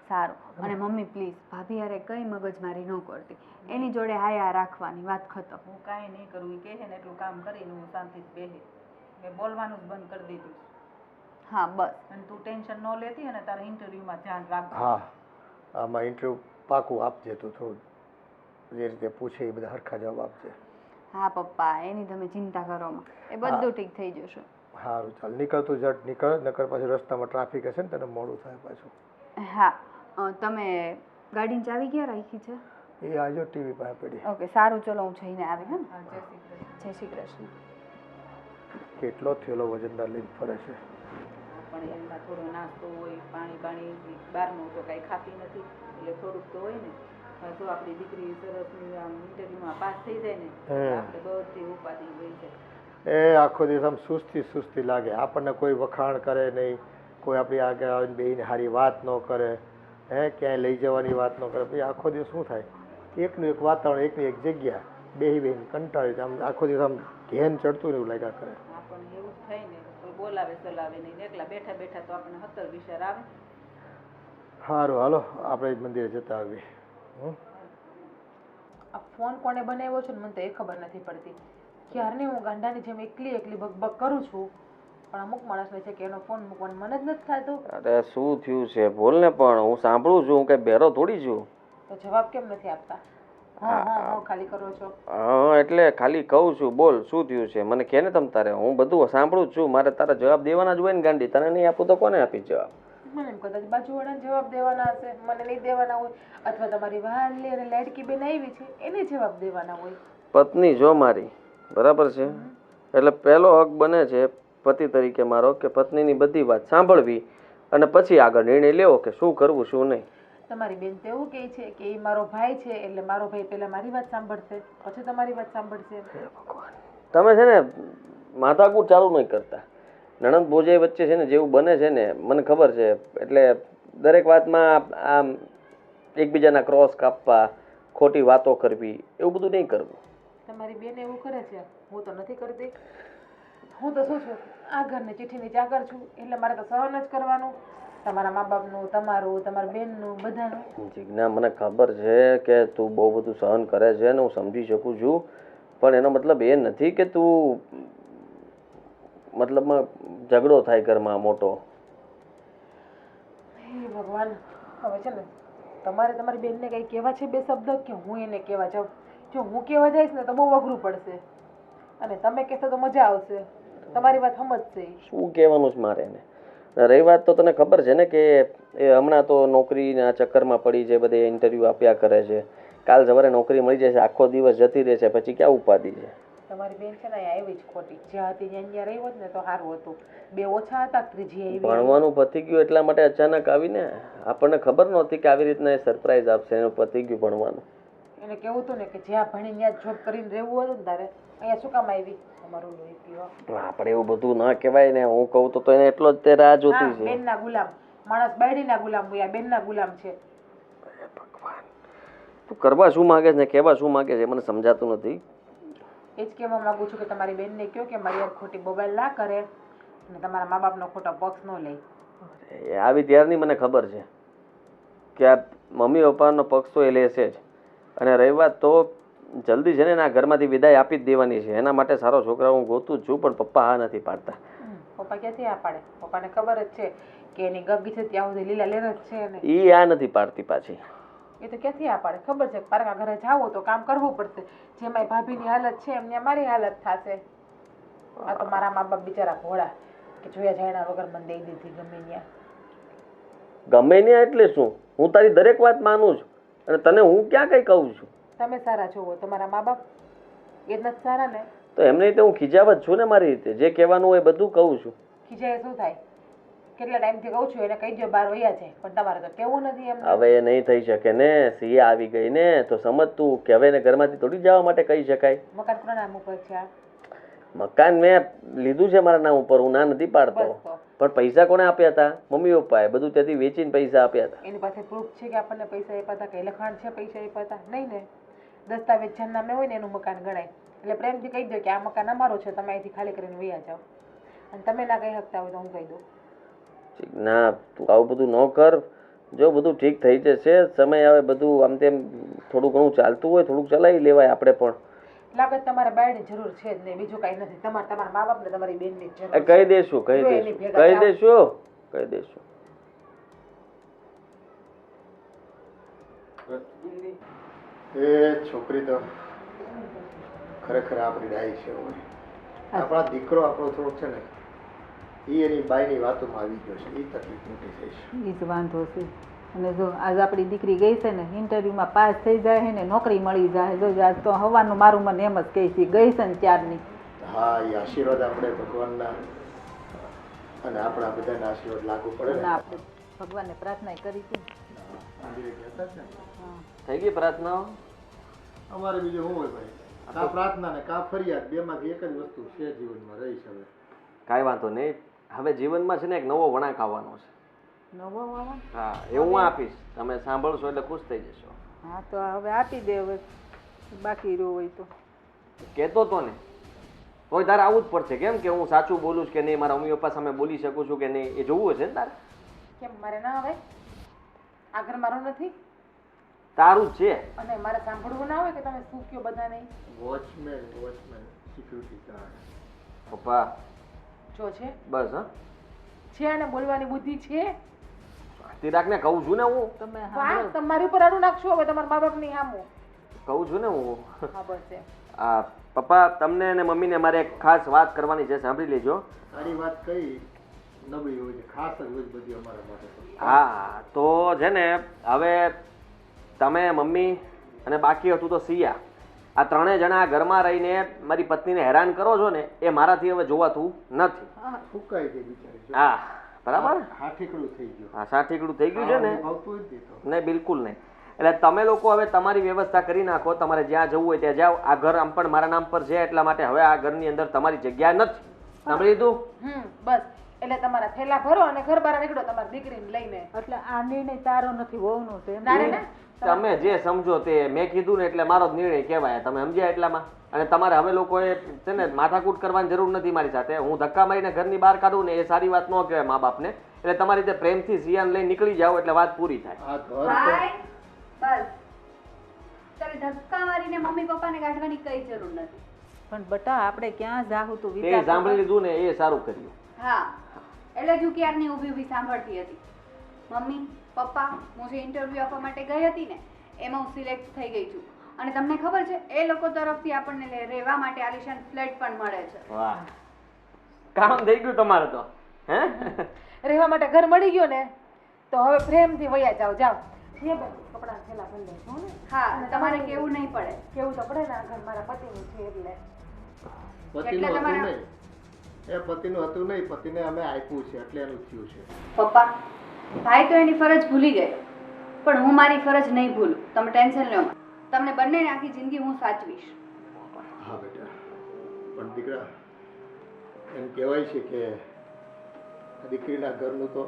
સારું. અને મમ્મી પ્લીઝ ભાભી હારે કંઈ મગજમારી ન કરતી, એની જોડે હાયા રાખવાની, વાત ખતમ. હું કાંઈ નહીં કરું, એ કહે ને એટલું કામ કરીને હું શાંતિથી બેહી. મેં બોલવાનું જ બંધ કરી દીધું. હા બસ. અને તું ટેન્શન ન લેતી અને તારા ઇન્ટરવ્યુમાં ધ્યાન રાખજો. હા આમાં ઇન્ટરવ્યૂ પાકું આપજે, તું થોડું જે રીતે પૂછે એ બધા સરખા જવાબ આપજે. હા પપ્પા એની તમે ચિંતા કરો માં, એ બધું ઠીક થઈ જશે. સારું ચાલ, નીકળ તું ઝટ નીકળ, નકર પાછું રસ્તામાં ટ્રાફિક હશે ને તને મોડું થાય પાછું. હા તમે ગાડીની ચાવી ક્યાં રાખી છે? એ આજો ટીવી પાસે પડી. ઓકે સારું, ચલો હું જઈને આવી. હા હા, જય શ્રી કૃષ્ણ. જય શ્રી કૃષ્ણ. કેટલો થયેલો વજનદાર લઈને ફરે છે. પણ એમાં થોડો નાસ્તો હોય, પાણી બહારનું તો કાંઈ ખાતી નથી એટલે થોડુંક તો હોય ને. જો આપણી દીકરી સરસની આમ ઇન્ટરવ્યુમાં પાસ થઈ જાય ને આપણે બધી ઉપાધિ હોય છે. એ આખો દિવસ આમ સુસ્તી લાગે, આપણને કોઈ વખાણ કરે નહીં, કોઈ આપણી આગળ આવીને બેહીને સારી વાત ન કરે, ક્યાંય લઈ જવાની વાત ન કરે. પછી આખો દિવસ શું થાય, એકનું એક વાતાવરણ, એકની એક જગ્યા, બેહીને કંટાળી આમ આખો દિવસ આમ ઘેન ચડતું ને એવું લાગ્યા કરે. આપણને એવું જ થાય ને, કોઈ બોલાવે ચલાવે નહીં, એકલા બેઠા બેઠા તો આપણને 70 વિચાર આવે. સારું હાલો આપણે મંદિરે જતા આવીએ. આ ફોન કોને બનાવ્યો છે ને મને તો એ ખબર નથી પડતી. ક્યારની હું ગાંડાની જેમ એકલી બકબક કરું છું, પણ અમુક માણસને છે કે એનો ફોન મૂકવાનું મન જ નથી થતું. અરે શું થયું છે બોલ ને, પણ હું સાંભળું છું, હું કઈ બેરો થોડી છું. તો જવાબ કેમ નથી આપતા? હા ખાલી કરો છો. હા એટલે ખાલી કહું છું, બોલ શું થયું છે મને કહે ને તમ તારે, હું બધું સાંભળું જ છું. મારે તારા જવાબ દેવાના જ હોય ને ગાંડી, તને નહીં આપું તો કોને આપી જવાબ? મને એમ કદાચ બાજુવાળાને જવાબ દેવાના હશે, મને નહીં દેવાના હોય, અથવા તમારી વહાલી અને લાડકી બેન આવી છે એને જવાબ દેવાના હોય. પત્ની જો મારી, બરાબર છે, એટલે પહેલો હક બને છે પતિ તરીકે મારો કે પત્નીની બધી વાત સાંભળવી અને પછી આગળ નિર્ણય લેવો કે શું કરવું શું નહીં. તમારી બેન તો એવું કહે છે કે એ મારો ભાઈ છે એટલે મારો ભાઈ પહેલા મારી વાત સાંભળશે પછી તમારી વાત સાંભળશે. તમે છે ને માથાકૂટ ચાલુ નહીં કરતા. નણંદ ભોજાઈ વચ્ચે છે ને જેવું બને છે ને મને ખબર છે, એટલે દરેક વાતમાં આમ એકબીજાના ક્રોસ કાપવા, ખોટી વાતો કરવી, એવું બધું નહીં કરવું. તમારી બેન એવું કરે છે, હું તો નથી કરતી. હું તો શું છું, આ ઘરની ચીઠીની ચાકર છું એટલે મારે તો સહન જ કરવાનું, તમારા મા બાપનું, તમારું, તમારા બેનનું, બધાનું. જીજ્ઞા મને ખબર છે કે તું બહુ બધું સહન કરે છે ને હું સમજી શકું છું, પણ એનો મતલબ એ નથી કે તું મતલબમાં ઝઘડો થાય ઘરમાં મોટો. હે ભગવાન, હવે છે ને તમારે તમારી બેનને કંઈ કહેવા છે બે શબ્દ કે હું એને કહેવા જાઉં? જો હું કહેવા જઈશ ને તો બહુ અઘરું પડશે અને તમે કહેશો તો મજા આવશે. તમારી વાત સમજશે ઈ. શું કહેવાનું છે મારે એને? રહી વાત તો તને ખબર છે ને કે એ હમણાં તો નોકરીના ચક્કરમાં પડી છે, બધે ઇન્ટરવ્યૂ આપ્યા કરે છે. કાલ સવારે નોકરી મળી જશે, આખો દિવસ જતી રહે છે, પછી ક્યાં ઉપાધિ છે? તમારી બેન છે ને અહીંયા આવી જ ખોટી. જ્યાં હતી ત્યાં રહી હોત ને તો સારું હતું. બે ઓછા હતા, ત્રીજી આવી. ભણવાનું પતી ગયું એટલા માટે અચાનક આવીને આપણને ખબર નહોતી કે આવી રીતના એ સરપ્રાઈઝ આપશે. એનું પતી ગયું ભણવાનું. એને કેવું હતું ને કે જ્યાં ભણી ત્યાં જોબ કરીને રહેવું હતું ને તારે અહીંયા શું કામ આવી? અમારું લોહી પીવા. આપણે એવું બધું ના કહેવાય ને. હું કહું તો એને એટલો જ તે રાહ જોતી છે. બેનના ગુલામ માણસ, બાયડીના ગુલામ હોય, આ બેનના ગુલામ છે. ભગવાન, તું કરવા શું માંગે છે ને કહેવા શું માંગે છે મને સમજાતું નથી. એ જ કહેવા માંગુ છું કે તમારી બેનને કહો કે મારી યાર ખોટી મોબાઈલ ના કરે અને તમારા મા બાપનો ખોટો પક્ષ ન લે. આવી ત્યારની મને ખબર છે કે આ મમ્મી પપ્પાનો પક્ષ તો એ લેશે જ. અને રહી વાત તો જલ્દી છે ને એના ઘરમાંથી વિદાય આપી જ દેવાની છે. એના માટે સારો છોકરા હું ગોતું જ છું, પણ પપ્પા હા નથી પાડતા. પપ્પા ક્યાંથી આ પાડે? પપ્પાને ખબર જ છે કે એની ગગી છે ત્યાં સુધી લીલા લેર જ છે ને એ આ નથી પાડતી પાછી. એ તો ક્યાંથી આ પાડે? ખબર છે પારકા ઘરે જાવો તો કામ કરવું પડશે. જેમાં ભાભીની હાલત છે એમને મારી હાલત થશે. આ તો મારા મા બાપ બિચારા ભોળા કે જોયા જાણ્યા વગર મને દઈ દીધી ગમે ત્યાં. ગમે ને એટલે શું? હું તારી દરેક વાત માનું છું અને તને હું ક્યાં કઈ કહું છું. તમે સારા છો, તમારા મા બાપ એ જ નથી સારા ને? તો એમને રીતે હું ખીજાવત છું ને મારી રીતે. જે કહેવાનું હોય બધું કહું છું. ખીજાય શું થાય? કેટલા ટાઈમથી કહું છું એને કહી દો બહાર વયા છે, પણ તમારે તો કેવું નથી એમ. હવે એ નહીં થઈ શકે ને. સિયા આવી ગઈ ને તો સમજ તું કે હવે એને ઘરમાંથી થોડી જવા માટે કહી શકાય. મકાન કોના નામ ઉપર છે આ? મકાન મેં લીધું છે મારા નામ ઉપર, હું ના નથી પાડતો. બસ તો. પણ પૈસા કોને આપ્યા હતા? મમ્મી પપ્પાએ. બધું ત્યાંથી વેચીને પૈસા આપ્યા હતા. એની પાસે પ્રૂફ છે કે આપણને પૈસા આપ્યા હતા? કઈ લખાણ છે પૈસા આપ્યા હતા? નહીં ને. દસ્તાવેજ જેના નામે હોય ને એનું મકાન ગણાય. એટલે પ્રેમથી કહી દો કે આ મકાન અમારો છે, તમે અહીંથી ખાલી કરીને વયા જાઓ. અને તમે ના કહી શકતા હોય તો હું કહી દઉં. ના, તું આવું બધું ન કર. જો બધું ઠીક થઈ જશે, સમય આવે બધું આમ તેમ થોડું ઘણું ચાલતું હોય થોડુંક ચલાવી લેવાય આપણે પણ. લાગે તમારે બાયની જરૂર છે જ નહીં, બીજું કઈ નથી. તમારા મા બાપ ને તમારી બેનની જરૂર છે. કહી દેશું કહી જો એની દેશું ભેગા કહી જાઓ. દેશું કહી દેશું. એ છોકરી તો ખરેખર આપણી ડાઈ છે. હવે આપણા દીકરો આપણો થોડોક છે ને એ એની બાઈની વાતોમાં આવી ગયો છે. એ તકલીફ મોટી થઈ છે. એ જ વાંધો છે. અને જો આજ આપણી દીકરી ગઈ છે ને ઇન્ટરવ્યુમાં પાસ થઈ જાય છે ને નોકરી મળી જાય. જો આજ તો હવાનું મારું મને એમ જ કહી છે ગઈ છે ને ત્યારની. હા, એ આશીર્વાદ આપણે ભગવાનના અને આપણા બધાના આશીર્વાદ લાગુ પડે ને. ના આપણે ભગવાનને પ્રાર્થના કરી હતી. મંદિરે ગયા હતા જ ને. થઈ ગઈ પ્રાર્થનાઓ? અમારે બીજું શું હોય ભાઈ? કા પ્રાર્થના ને કા ફરિયાદ, બેમાંથી એક જ વસ્તુ છે જીવનમાં રહી છે. હવે કાંઈ વાંધો નહીં. હવે જીવનમાં છે ને એક નવો વળાંક આવવાનો છે. નવો વાવા. હા, એ હું આપીશ. તમે સાંભળશો એટલે ખુશ થઈ જશો. હા તો હવે આપી દે. હવે બાકી રહ્યો હોય તો કહેતો તો ને તોય તારે આવું જ પડશે. કેમ કે હું સાચું બોલું છું કે નહીં, મારા મમ્મી પપ્પા સામે બોલી શકું છું કે નહીં, એ જોવું હશે ને તારે. કેમ મારે ના આવે? આ ઘર મારું નથી તારું જ છે. અને મારે સાંભળવું ના હોય કે તમે શું કયો બધા નહીં? Watchman security guard. પપ્પા જો છે બસ. હા, છે અને બોલવાની બુદ્ધિ છે. તિરાકને કહું છું ને હું. તમે વાહ, તમારી ઉપર આડું નાખશો હવે તમારા મા બાપની સામું. કહું છું ને હું. હા બસ એમ. આ પપ્પા તમને અને મમ્મીને મારે એક ખાસ વાત કરવાની છે, સાંભળી લેજો. તારી વાત કઈ નબળી હોય છે, ખાસ જ હોય છે બધી અમારા માટે તો. હા, તો છે ને હવે તમે મમ્મી અને બાકી હતું તો સિયા, આ ત્રણેય જણા ઘરમાં રહીને મારી પત્નીને હેરાન કરો છો ને એ મારાથી હવે જોવાતું નથી. ફૂંકાઈ ગઈ બિચારી. જો. હા બરાબર. હા ઠીકડું થઈ ગયું. હા સાઠીકડું થઈ ગયું છે ને. ભાવતું જ નહીં તો. નહીં, બિલકુલ નહીં. એટલે તમે લોકો હવે તમારી વ્યવસ્થા કરી નાખો. તમારે જ્યાં જવું હોય ત્યાં જાઓ. આ ઘર આમ પણ મારા નામ પર છે એટલા માટે હવે આ ઘરની અંદર તમારી જગ્યા નથી. સાંભળી લીધું? બસ એટલે તમારા થેલા ભરો અને ઘર બહાર નીકળો તમારી દીકરીને લઈને. એટલે આ નિર્ણય તારો નથી વહુનો છે એમ. ના રે ના. તમે જે સમજો તે મેં કીધું ને એટલે મારો જ નિર્ણય કહેવાય. તમે સમજ્યા એટલામાં. અને તમારે હવે લોકોએ છે ને માથાકૂટ કરવાની જરૂર નથી મારી સાથે. હું ધક્કા મારીને ઘરની બહાર કાઢું ને એ સારી વાત ન કહેવાય મા બાપને. એટલે તમારી રીતે પ્રેમથી સિયાન લઈને નીકળી જાઓ એટલે વાત પૂરી થાય. આ ઘર તો ભાઈ બસ તારે ધક્કા મારીને મમ્મી પપ્પાને કાઢવાની કઈ જરૂર નથી. પણ બટા આપણે ક્યાં જાહું તું તે વિચાર સાંભળી લીધું ને એ સારું કર્યું. હા એટલે જ હું ક્યારની ઊભી ઊભી સાંભળતી હતી. મમ્મી પપ્પા હું જે ઇન્ટરવ્યૂ આપવા માટે ગઈ હતી ને એમાં હું સિલેક્ટ થઈ ગઈ છું અને તમને ખબર છે એ લોકો તરફથી આપણને રહેવા માટે આલિશાન ફ્લેટ પણ મળે છે. વાહ, કામ થઈ ગયું તમારે તો. હે રહેવા માટે ઘર મળી ગયો ને તો હવે પ્રેમથી વયા જાઓ. જાઓ જે બેન કપડાં થેલા ભરી લેજો ને. હા, તમારે કેવું નહીં પડે. કેવું તો પડે ને, આ ઘર મારા પતિનું છે એટલે. પતિનું હતું તમારા- નહીં, એ પતિનું હતું નહીં, પતિને અમે આપ્યું છે એટલે એનું થયું છે. પપ્પા ભાઈ તો એની ફરજ ભૂલી ગયો પણ હું મારી ફરજ નહીં ભૂલું. તમે ટેન્શન લો માં. તમને બંનેને આખી જિંદગી હું સાચવીશ. હા બેટા, પણ દીકરા એમ કહેવાય છે કે દીકરીના ઘરનું તો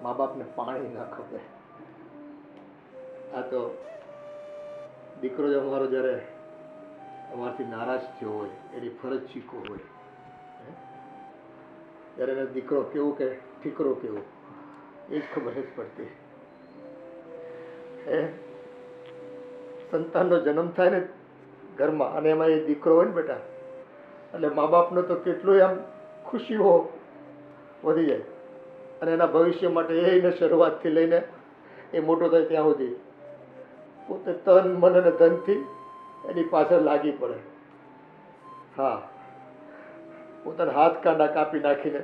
મા બાપને પાણી ના ખપે. આ તો દીકરો જ અમારો જ્યારે અમારાથી નારાજ થયો હોય, એની ફરજ ચીકો હોય, ત્યારે એને દીકરો કેવો કે ઠીકરો કેવો એ જ ખબર જ પડતી. એ સંતાનનો જન્મ થાય ને ઘરમાં અને એમાં એ દીકરો હોય ને બેટા, એટલે મા બાપનો તો કેટલું આમ ખુશીઓ વધી જાય અને એના ભવિષ્ય માટે એને શરૂઆતથી લઈને એ મોટો થાય ત્યાં સુધી પોતે તન મન અને ધનથી એની પાછળ લાગી પડે. હા, પોતાના હાથ કાંડા કાપી નાખીને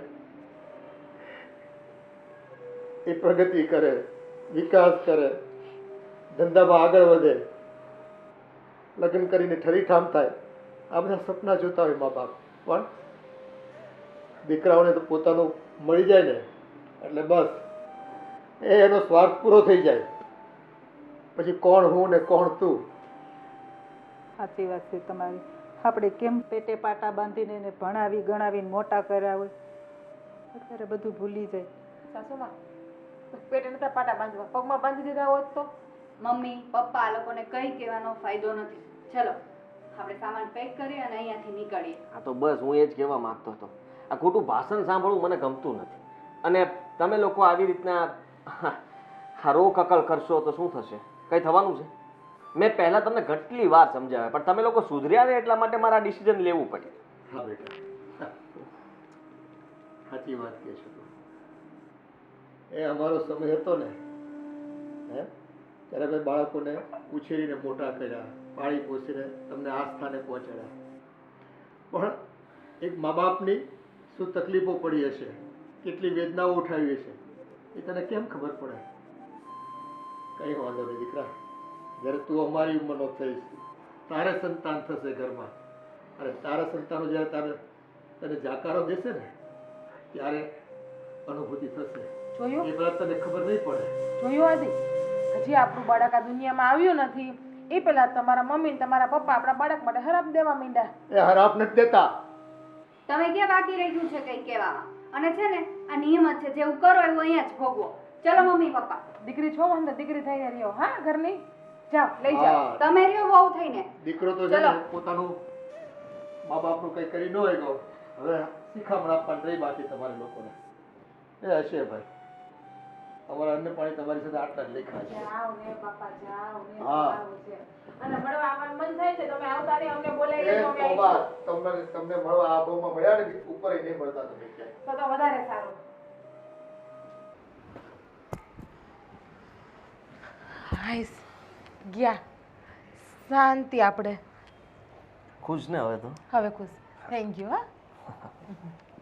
એ પ્રગતિ કરે, વિકાસ કરે, ધંધામાં આગળ વધે, લગ્ન કરીને ઠરીઠામ થાય, આ બધા સપના જોતા હોય મા બાપ. પણ દીકરાઓને તો પોતાનું મળી જાય ને એટલે બસ એનો સ્વાર્થ પૂરો થઈ જાય. પછી કોણ હું ને કોણ તું. સાચી વાત છે તમારી. આપણે કેમ પેટે પાટા બાંધીને એને ભણાવી ગણાવીને મોટા કર્યા હોય, અત્યારે બધું ભૂલી જાય. સાસુમાં પેટે નતા પાટા બાંધવા, પગમાં બાંધી દીધા હોત તો. મમ્મી પપ્પા આ લોકોને કંઈ કહેવાનો ફાયદો નથી. ચલો આપણે સામાન પેક કરીએ અને અહીંયાથી નીકળીએ. આ તો બસ હું એ જ કહેવા માંગતો હતો. આ ખોટું ભાષણ સાંભળવું મને ગમતું નથી. અને તમે લોકો આવી રીતના રોક અકલ કરશો તો શું થશે? કંઈ થવાનું છે? મેં પહેલાં તમને કેટલી વાર સમજાવ્યા પણ તમે લોકો સુધર્યા ને એટલા માટે મારા ડિસિઝન લેવું પડે. હા બેટા, સાચી વાત કહે છો તું. એ અમારો સમય હતો ને, હે ત્યારે અમે બાળકોને ઉછેરીને મોટા કર્યા, પાળી પોસીને તમને આ સ્થાને પહોંચાડ્યા. પણ એક મા બાપની શું તકલીફો પડી હશે, કેટલી વેદનાઓ ઉઠાવી હશે, એ તને કેમ ખબર પડે? કંઈ વાંધો નહીં દીકરા, જ્યારે તું અમારી ઉંમરનો થઈશ, તારે સંતાન થશે ઘરમાં, અને તારા સંતાનો જ્યારે તારે તને જાકારો દેશે ને ત્યારે અનુભૂતિ થશે. જોયું? એ બધા તને ખબર નહીં પડે. જોયું આદિ, હજી આપણું બાળક આ દુનિયામાં આવ્યું નથી એ પહેલા તમારા મમ્મી ને તમારા પપ્પા આપણા બાળક માટે હરાપ દેવા માંડ્યા. એ હરાપ નથી દેતા. તમે ક્યાં બાકી રહ્યું છે કંઈ કહેવામાં? અને છે ને આ નિયમ જ છે, જેવું કરો એવું અહીંયા જ ભોગવો. ચલો મમ્મી પપ્પા. દીકરી છો વાંધો, દીકરી થઈને રહ્યો. હા, ઘરની જાઓ, લઈ જાઓ. હા, તમે રહ્યો વહુ થઈને. દીકરો તો છે ચલો. ને પોતાનું મા બાપનું કંઈ કરી ન હોય તો હવે શિખામણ આપવાની રહી બાકી તમારે લોકોને. એ હશે ભાઈ, અમારા અન્ન પાણી તમારી સાથે આટલા જ લેખા છે. જાઓ ને બાપા, જાઓ ને. હા. સારું છે. અને મળવા આવવાનું મન થાય છે તમે આવતા નહીં, અમને બોલાવી એ લેજો, અમે તોબા, આવીશું. તમને મળવા આ ભાવમાં મળ્યા ને ઉપર નહીં મળતા તમે ક્યાંય. તો વધારે સારું. હાઈસ ગયા, શાંતિ આપણે. ખુશ ને હવે તો? હવે ખુશ. Thank you. હા.